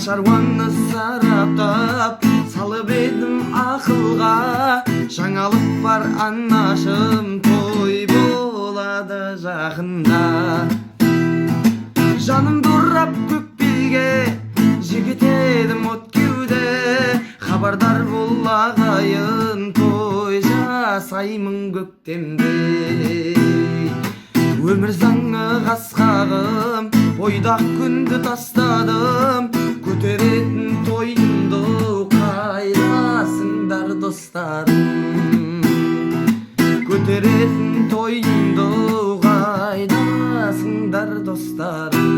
шаруаны сараптап салып едім ақылға. Жаңалық бар анашым, той болады жақында. Жанымды ұрап көк белге жігіт едім от кеуде. Хабардар бол ағайын, той жасаймын көктемде. Өмір заңы қасқағым, бойдақ күнді тастадым. Көтеретін тойымды қайдасыңдар достарым? Көтеретін тойымды қайдасыңдар достарым?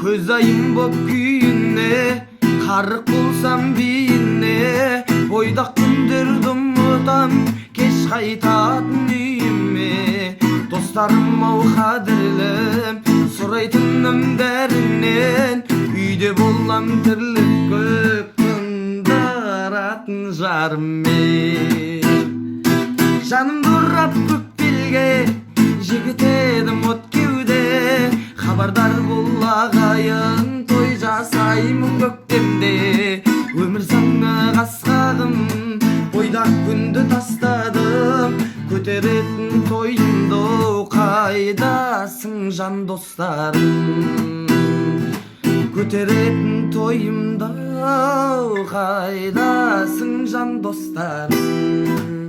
Көз айым боп күйіне, қарық болсам бейіне. Бойдақ күндерді ұмытам, кеш қайтатын үйіме. Достарым ау қадірлім, сұрайтыным бәрінен. Үйде болам тірлік көп тыңдаратын жарыммен. Жанымды ұрап көк белге жігіт едім от кеуде. Хабардар бол ағайын, той жасаймын көктемде. Өмір заңы қасқағым, бойдақ күнді тастадым. Көтеретін тойымды қайдасың жан достарым? Көтеретін тойымды қайдасың жан достарым?